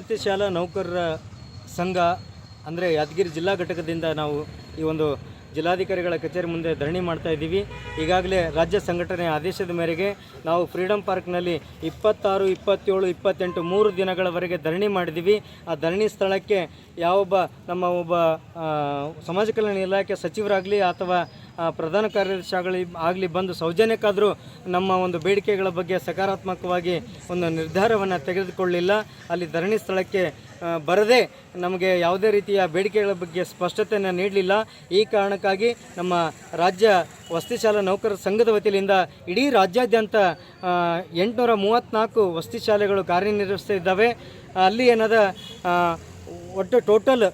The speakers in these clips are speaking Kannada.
ವಸತಿ ಶಾಲಾ ನೌಕರರ ಸಂಘ ಅಂದರೆ ಯಾದಗಿರಿ ಜಿಲ್ಲಾ ಘಟಕದಿಂದ ನಾವು ಈ ಒಂದು ಜಿಲ್ಲಾಧಿಕಾರಿಗಳ ಕಚೇರಿ ಮುಂದೆ ಧರಣಿ ಮಾಡ್ತಾ ಇದ್ದೀವಿ. ಈಗಾಗಲೇ ರಾಜ್ಯ ಸಂಘಟನೆ ಆದೇಶದ ಮೇರೆಗೆ ನಾವು ಫ್ರೀಡಮ್ ಪಾರ್ಕ್ನಲ್ಲಿ 26, 27, 28 3 ದಿನಗಳವರೆಗೆ ಧರಣಿ ಮಾಡಿದ್ದೀವಿ. ಆ ಧರಣಿ ಸ್ಥಳಕ್ಕೆ ನಮ್ಮ ಒಬ್ಬ ಸಮಾಜ ಕಲ್ಯಾಣ ಇಲಾಖೆ ಸಚಿವರಾಗಲಿ ಅಥವಾ ಪ್ರಧಾನ ಕಾರ್ಯದರ್ಶಿಆಗಲಿ ಬಂದು ಸೌಜನ್ಯಕ್ಕಾದರೂ ನಮ್ಮ ಒಂದು ಬೇಡಿಕೆಗಳ ಬಗ್ಗೆ ಸಕಾರಾತ್ಮಕವಾಗಿ ಒಂದು ನಿರ್ಧಾರವನ್ನು ತೆಗೆದುಕೊಳ್ಳಲಿಲ್ಲ. ಅಲ್ಲಿ ಧರಣಿ ಸ್ಥಳಕ್ಕೆ ಬರದೆ ನಮಗೆ ಯಾವುದೇ ರೀತಿಯ ಬೇಡಿಕೆಗಳ ಬಗ್ಗೆ ಸ್ಪಷ್ಟತೆಯನ್ನು ನೀಡಲಿಲ್ಲ. ಈ ಕಾರಣಕ್ಕಾಗಿ ನಮ್ಮ ರಾಜ್ಯ ವಸತಿ ಶಾಲಾ ನೌಕರರ ಸಂಘದ ವತಿಯಿಂದ ಇಡೀ ರಾಜ್ಯಾದ್ಯಂತ 834 ವಸತಿ ಶಾಲೆಗಳು ಕಾರ್ಯನಿರ್ವಹಿಸ್ತಾ ಇದ್ದಾವೆ. ಅಲ್ಲಿ ಏನದ ಒಟ್ಟು ಟೋಟಲ್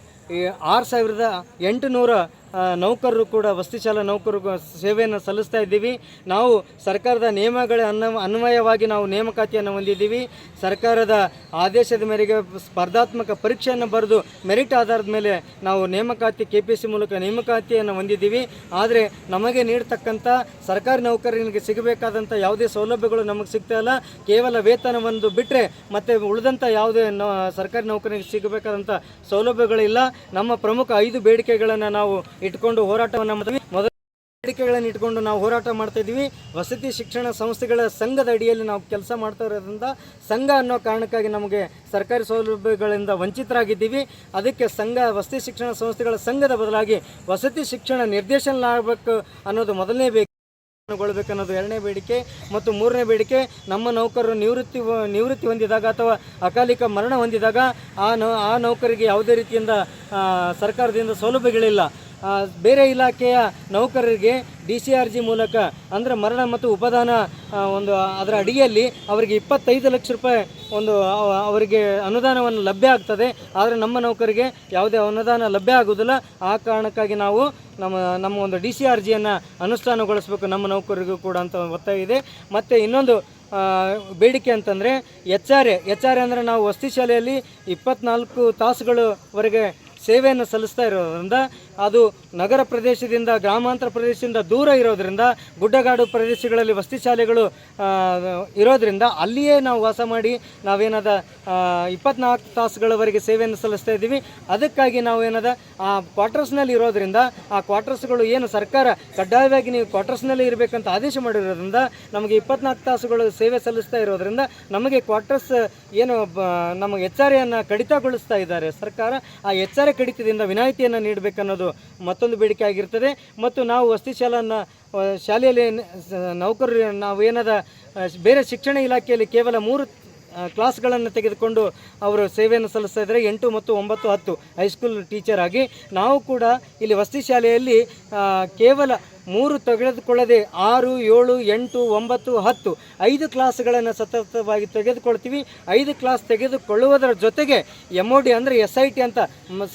6800 ನೌಕರರು ಕೂಡ ವಸತಿ ಶಾಲಾ ನೌಕರರು ಸೇವೆಯನ್ನು ಸಲ್ಲಿಸ್ತಾ ಇದ್ದೀವಿ. ನಾವು ಸರ್ಕಾರದ ನಿಯಮಗಳ ಅನ್ವಯವಾಗಿ ನಾವು ನೇಮಕಾತಿಯನ್ನು ಹೊಂದಿದ್ದೀವಿ. ಸರ್ಕಾರದ ಆದೇಶದ ಮೇರೆಗೆ ಸ್ಪರ್ಧಾತ್ಮಕ ಪರೀಕ್ಷೆಯನ್ನು ಬರೆದು ಮೆರಿಟ್ ಆಧಾರದ ಮೇಲೆ ನಾವು ನೇಮಕಾತಿ KPSC ಮೂಲಕ ನೇಮಕಾತಿಯನ್ನು ಹೊಂದಿದ್ದೀವಿ. ಆದರೆ ನಮಗೆ ನೀಡತಕ್ಕಂಥ ಸರ್ಕಾರಿ ನೌಕರರಿಗೆ ಸಿಗಬೇಕಾದಂಥ ಯಾವುದೇ ಸೌಲಭ್ಯಗಳು ನಮಗೆ ಸಿಗ್ತಾ ಇಲ್ಲ. ಕೇವಲ ವೇತನವನ್ನು ಬಿಟ್ಟರೆ ಮತ್ತು ಉಳಿದಂಥ ಯಾವುದೇ ಸರ್ಕಾರಿ ನೌಕರರಿಗೆ ಸಿಗಬೇಕಾದಂಥ ಸೌಲಭ್ಯಗಳಿಲ್ಲ. ನಮ್ಮ ಪ್ರಮುಖ 5 ಬೇಡಿಕೆಗಳನ್ನು ನಾವು ಇಟ್ಕೊಂಡು ಹೋರಾಟವನ್ನು ಮಾಡ್ತೀವಿ. ಮೊದಲ ಬೇಡಿಕೆಗಳನ್ನು ಇಟ್ಕೊಂಡು ನಾವು ಹೋರಾಟ ಮಾಡ್ತಾ ಇದ್ದೀವಿ. ವಸತಿ ಶಿಕ್ಷಣ ಸಂಸ್ಥೆಗಳ ಸಂಘದ ಅಡಿಯಲ್ಲಿ ನಾವು ಕೆಲಸ ಮಾಡ್ತಾ ಇರೋದ್ರಿಂದ ಸಂಘ ಅನ್ನೋ ಕಾರಣಕ್ಕಾಗಿ ನಮಗೆ ಸರ್ಕಾರಿ ಸೌಲಭ್ಯಗಳಿಂದ ವಂಚಿತರಾಗಿದ್ದೀವಿ. ಅದಕ್ಕೆ ವಸತಿ ಶಿಕ್ಷಣ ಸಂಸ್ಥೆಗಳ ಸಂಘದ ಬದಲಾಗಿ ವಸತಿ ಶಿಕ್ಷಣ ನಿರ್ದೇಶನ ಆಗಬೇಕು ಅನ್ನೋದು ಮೊದಲನೇ ಗೊಳ್ಳಬೇಕನ್ನೋದು 2ನೇ ಬೇಡಿಕೆ. ಮತ್ತು 3ನೇ ಬೇಡಿಕೆ, ನಮ್ಮ ನೌಕರರು ನಿವೃತ್ತಿ ಹೊಂದಿದಾಗ ಅಥವಾ ಅಕಾಲಿಕ ಮರಣ ಹೊಂದಿದಾಗ ಆ ನೌಕರಿಗೆ ಯಾವುದೇ ರೀತಿಯಿಂದ ಸರ್ಕಾರದಿಂದ ಸೌಲಭ್ಯಗಳಿಲ್ಲ. ಬೇರೆ ಇಲಾಖೆಯ ನೌಕರರಿಗೆ DCRG ಮೂಲಕ ಅಂದರೆ ಮರಣ ಮತ್ತು ಉಪದಾನ ಅದರ ಅಡಿಯಲ್ಲಿ ಅವರಿಗೆ 25 ಲಕ್ಷ ರೂಪಾಯಿ ಅವರಿಗೆ ಅನುದಾನವನ್ನು ಲಭ್ಯ ಆಗ್ತದೆ. ಆದರೆ ನಮ್ಮ ನೌಕರಿಗೆ ಯಾವುದೇ ಅನುದಾನ ಲಭ್ಯ ಆಗುವುದಿಲ್ಲ. ಆ ಕಾರಣಕ್ಕಾಗಿ ನಾವು ನಮ್ಮ ಒಂದು DCRGಯನ್ನು ಅನುಷ್ಠಾನಗೊಳಿಸಬೇಕು ನಮ್ಮ ನೌಕರಿಗೂ ಕೂಡ ಅಂತ ಒತ್ತಾಯ ಇದೆ. ಮತ್ತು ಇನ್ನೊಂದು ಬೇಡಿಕೆ ಅಂತಂದರೆ HR ಅಂದರೆ ನಾವು ವಸತಿ ಶಾಲೆಯಲ್ಲಿ 24 ತಾಸುಗಳವರೆಗೆ ಸೇವೆಯನ್ನು ಸಲ್ಲಿಸ್ತಾ ಇರೋದ್ರಿಂದ ಅದು ನಗರ ಪ್ರದೇಶದಿಂದ ಗ್ರಾಮಾಂತರ ಪ್ರದೇಶದಿಂದ ದೂರ ಇರೋದರಿಂದ ಗುಡ್ಡಗಾಡು ಪ್ರದೇಶಗಳಲ್ಲಿ ವಸತಿ ಶಾಲೆಗಳು ಇರೋದರಿಂದ ಅಲ್ಲಿಯೇ ನಾವು ವಾಸ ಮಾಡಿ ನಾವೇನದ 24 ತಾಸುಗಳವರೆಗೆ ಸೇವೆಯನ್ನು ಸಲ್ಲಿಸ್ತಾ ಇದ್ದೀವಿ. ಅದಕ್ಕಾಗಿ ನಾವು ಆ ಕ್ವಾರ್ಟರ್ಸ್ನಲ್ಲಿ ಇರೋದರಿಂದ ಆ ಕ್ವಾರ್ಟರ್ಸ್ಗಳು ಏನು ಸರ್ಕಾರ ಕಡ್ಡಾಯವಾಗಿ ನೀವು ಕ್ವಾರ್ಟರ್ಸ್ನಲ್ಲಿ ಇರಬೇಕಂತ ಆದೇಶ ಮಾಡಿರೋದ್ರಿಂದ ನಮಗೆ 24 ತಾಸುಗಳು ಸೇವೆ ಸಲ್ಲಿಸ್ತಾ ಇರೋದರಿಂದ ನಮಗೆ ಕ್ವಾರ್ಟರ್ಸ್ ಏನು ನಮಗೆ HR ಕಡಿತಗೊಳಿಸ್ತಾ ಇದ್ದಾರೆ ಸರ್ಕಾರ. ಆ HR ಕಡಿತದಿಂದ ವಿನಾಯಿತಿಯನ್ನು ನೀಡಬೇಕನ್ನೋದು ಮತ್ತೊಂದು ಬೇಡಿಕೆ ಆಗಿರ್ತದೆ. ಮತ್ತು ನಾವು ವಸತಿ ಶಾಲೆಯಲ್ಲಿ ನೌಕರರು ನಾವೇನದ ಬೇರೆ ಶಿಕ್ಷಣ ಇಲಾಖೆಯಲ್ಲಿ ಕೇವಲ 3 ಕ್ಲಾಸ್ಗಳನ್ನು ತೆಗೆದುಕೊಂಡು ಅವರು ಸೇವೆಯನ್ನು ಸಲ್ಲಿಸ್ತಾ ಇದ್ದಾರೆ. 8 ಮತ್ತು 9, 10 ಹೈಸ್ಕೂಲ್ ಟೀಚರ್ ಆಗಿ. ನಾವು ಕೂಡ ಇಲ್ಲಿ ವಸತಿ ಶಾಲೆಯಲ್ಲಿ ಕೇವಲ 3 ತೆಗೆದುಕೊಳ್ಳದೆ 6, 7, 8, 9, 10 5 ಕ್ಲಾಸ್ಗಳನ್ನು ಸತತವಾಗಿ ತೆಗೆದುಕೊಳ್ತೀವಿ. 5 ಕ್ಲಾಸ್ ತೆಗೆದುಕೊಳ್ಳುವುದರ ಜೊತೆಗೆ MOD ಅಂದರೆ SIT ಅಂತ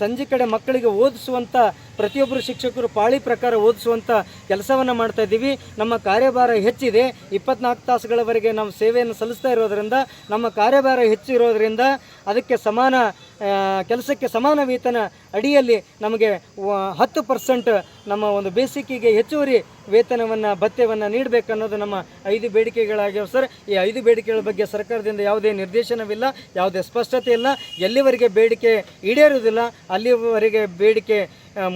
ಸಂಜೆ ಕಡೆ ಮಕ್ಕಳಿಗೆ ಓದಿಸುವಂಥ ಪ್ರತಿಯೊಬ್ಬರು ಶಿಕ್ಷಕರು ಪಾಳಿ ಪ್ರಕಾರ ಓದಿಸುವಂಥ ಕೆಲಸವನ್ನು ಮಾಡ್ತಾ ಇದ್ದೀವಿ. ನಮ್ಮ ಕಾರ್ಯಭಾರ ಹೆಚ್ಚಿದೆ. 24 ತಾಸುಗಳವರೆಗೆ ನಾವು ಸೇವೆಯನ್ನು ಸಲ್ಲಿಸ್ತಾ ಇರೋದರಿಂದ ನಮ್ಮ ಕಾರ್ಯಭಾರ ಹೆಚ್ಚಿರೋದರಿಂದ ಅದಕ್ಕೆ ಕೆಲಸಕ್ಕೆ ಸಮಾನ ವೇತನ ಅಡಿಯಲ್ಲಿ ನಮಗೆ 10% ನಮ್ಮ ಒಂದು ಬೇಸಿಕ್ಕಿಗೆ ಹೆಚ್ಚುವರಿ ವೇತನವನ್ನು ಭತ್ಯವನ್ನು ನೀಡಬೇಕನ್ನೋದು ನಮ್ಮ 5 ಬೇಡಿಕೆಗಳಾಗಿವೆ ಸರ್. ಈ 5 ಬೇಡಿಕೆಗಳ ಬಗ್ಗೆ ಸರ್ಕಾರದಿಂದ ಯಾವುದೇ ನಿರ್ದೇಶನವಿಲ್ಲ, ಯಾವುದೇ ಸ್ಪಷ್ಟತೆ ಇಲ್ಲ. ಎಲ್ಲಿವರೆಗೆ ಬೇಡಿಕೆ ಈಡೇರುವುದಿಲ್ಲ ಅಲ್ಲಿವರೆಗೆ ಬೇಡಿಕೆ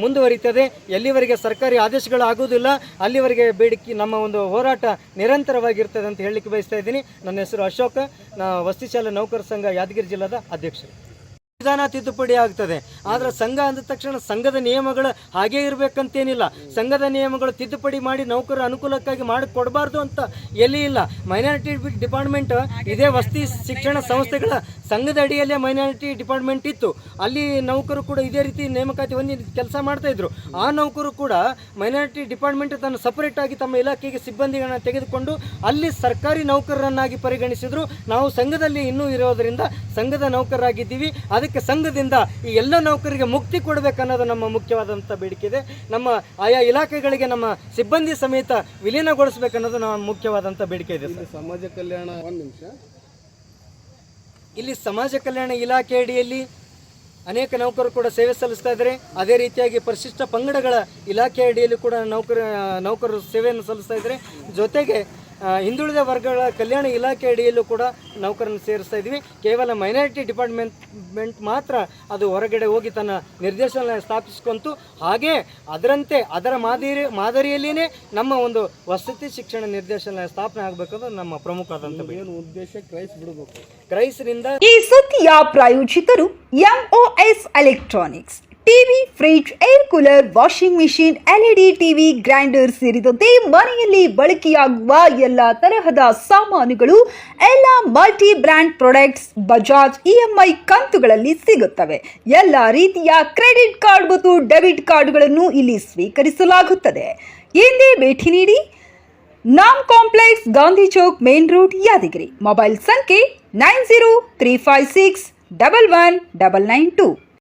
ಮುಂದುವರಿತದೆ. ಎಲ್ಲಿವರೆಗೆ ಸರ್ಕಾರಿ ಆದೇಶಗಳು ಆಗುವುದಿಲ್ಲ ಅಲ್ಲಿವರೆಗೆ ಬೇಡಿಕೆ ನಮ್ಮ ಒಂದು ಹೋರಾಟ ನಿರಂತರವಾಗಿರ್ತದೆ ಅಂತ ಹೇಳಲಿಕ್ಕೆ ಬಯಸ್ತಾ ಇದ್ದೀನಿ. ನನ್ನ ಹೆಸರು ಅಶೋಕ್, ವಸತಿ ಶಾಲಾ ನೌಕರ ಸಂಘ ಯಾದಗಿರಿ ಜಿಲ್ಲಾದ ಅಧ್ಯಕ್ಷರು. ಸಂವಿಧಾನ ತಿದ್ದುಪಡಿ ಆಗ್ತದೆ, ಆದರೆ ಸಂಘ ಅಂದ ತಕ್ಷಣ ಸಂಘದ ನಿಯಮಗಳು ಹಾಗೇ ಇರಬೇಕಂತೇನಿಲ್ಲ. ಸಂಘದ ನಿಯಮಗಳು ತಿದ್ದುಪಡಿ ಮಾಡಿ ನೌಕರರ ಅನುಕೂಲಕ್ಕಾಗಿ ಮಾಡಿಕೊಡಬಾರ್ದು ಅಂತ ಎಲ್ಲಿ ಇಲ್ಲ. ಮೈನಾರಿಟಿ ಡಿಪಾರ್ಟ್ಮೆಂಟ್ ಇದೇ ವಸತಿ ಶಿಕ್ಷಣ ಸಂಸ್ಥೆಗಳ ಸಂಘದ ಅಡಿಯಲ್ಲೇ ಮೈನಾರಿಟಿ ಡಿಪಾರ್ಟ್ಮೆಂಟ್ ಇತ್ತು. ಅಲ್ಲಿ ನೌಕರು ಕೂಡ ಇದೇ ರೀತಿ ನೇಮಕಾತಿ ಹೊಂದಿ ಕೆಲಸ ಮಾಡ್ತಾಯಿದ್ರು. ಆ ನೌಕರು ಕೂಡ ಮೈನಾರಿಟಿ ಡಿಪಾರ್ಟ್ಮೆಂಟ್ ತನ್ನ ಸಪರೇಟಾಗಿ ತಮ್ಮ ಇಲಾಖೆಗೆ ಸಿಬ್ಬಂದಿಗಳನ್ನು ತೆಗೆದುಕೊಂಡು ಅಲ್ಲಿ ಸರ್ಕಾರಿ ನೌಕರರನ್ನಾಗಿ ಪರಿಗಣಿಸಿದ್ರು. ನಾವು ಸಂಘದಲ್ಲಿ ಇನ್ನೂ ಇರೋದರಿಂದ ಸಂಘದ ನೌಕರರಾಗಿದ್ದೀವಿ. ಅದಕ್ಕೆ ಸಂಘದಿಂದ ಈ ಎಲ್ಲ ನೌಕರರಿಗೆ ಮುಕ್ತಿ ಕೊಡಬೇಕನ್ನೋದು ನಮ್ಮ ಮುಖ್ಯವಾದಂಥ ಬೇಡಿಕೆ ಇದೆ. ನಮ್ಮ ಆಯಾ ಇಲಾಖೆಗಳಿಗೆ ನಮ್ಮ ಸಿಬ್ಬಂದಿ ಸಮೇತ ವಿಲೀನಗೊಳಿಸಬೇಕನ್ನೋದು ನಮ್ಮ ಮುಖ್ಯವಾದಂಥ ಬೇಡಿಕೆ ಇದೆ. ಸಮಾಜ ಕಲ್ಯಾಣ ಇಲ್ಲಿ ಸಮಾಜ ಕಲ್ಯಾಣ ಇಲಾಖೆ ಅಡಿಯಲ್ಲಿ ಅನೇಕ ನೌಕರರು ಕೂಡ ಸೇವೆ ಸಲ್ಲಿಸ್ತಾ ಇದ್ದಾರೆ. ಅದೇ ರೀತಿಯಾಗಿ ಪರಿಶಿಷ್ಟ ಪಂಗಡಗಳ ಇಲಾಖೆ ಅಡಿಯಲ್ಲಿ ಕೂಡ ನೌಕರರು ಸೇವೆಯನ್ನು ಸಲ್ಲಿಸ್ತಾ ಇದ್ದಾರೆ. ಜೊತೆಗೆ ಹಿಂದುಳಿದ ವರ್ಗಗಳ ಕಲ್ಯಾಣ ಇಲಾಖೆ ಅಡಿಯಲ್ಲೂ ಕೂಡ ನೌಕರನ್ನು ಸೇರಿಸ್ತಾ ಇದ್ವಿ. ಕೇವಲ ಮೈನಾರಿಟಿ ಡಿಪಾರ್ಟ್ಮೆಂಟ್ ಮಾತ್ರ ಅದು ಹೊರಗಡೆ ಹೋಗಿ ತನ್ನ ನಿರ್ದೇಶನ ಸ್ಥಾಪಿಸ್ಕೊಂತು. ಹಾಗೆ ಅದರ ಮಾದರಿಯಲ್ಲಿಯೇ ನಮ್ಮ ಒಂದು ವಸತಿ ಶಿಕ್ಷಣ ನಿರ್ದೇಶನ ಸ್ಥಾಪನೆ ಆಗಬೇಕಂದ್ರೆ ನಮ್ಮ ಪ್ರಮುಖವಾದಂಥ ಉದ್ದೇಶ ಕ್ರೈಸ್ರಿಂದ. ಈ ಸುದ್ದಿಯ ಪ್ರಾಯೋಜಕರು MOS electronics. TV, fridge, air cooler, washing machine, LED TV, grinder ಸೇರಿದಂತೆ ಮನೆಯಲ್ಲಿ ಬಳಕೆಯಾಗುವ ಎಲ್ಲ ತರಹದ ಸಾಮಾನುಗಳು, ಎಲ್ಲ multi brand products Bajaj EMI ಕಂತುಗಳಲ್ಲಿ ಸಿಗುತ್ತವೆ. ಎಲ್ಲ ರೀತಿಯ ಕ್ರೆಡಿಟ್ ಕಾರ್ಡ್ ಮತ್ತು ಡೆಬಿಟ್ ಕಾರ್ಡ್ಗಳನ್ನು ಇಲ್ಲಿ ಸ್ವೀಕರಿಸಲಾಗುತ್ತದೆ. ಎಂದೇ ಭೇಟಿ ನೀಡಿ. ನಾಮ್ complex, Gandhi Chowk, main road, Yadgiri. Mobile ಸಂಖ್ಯೆ 9035611992.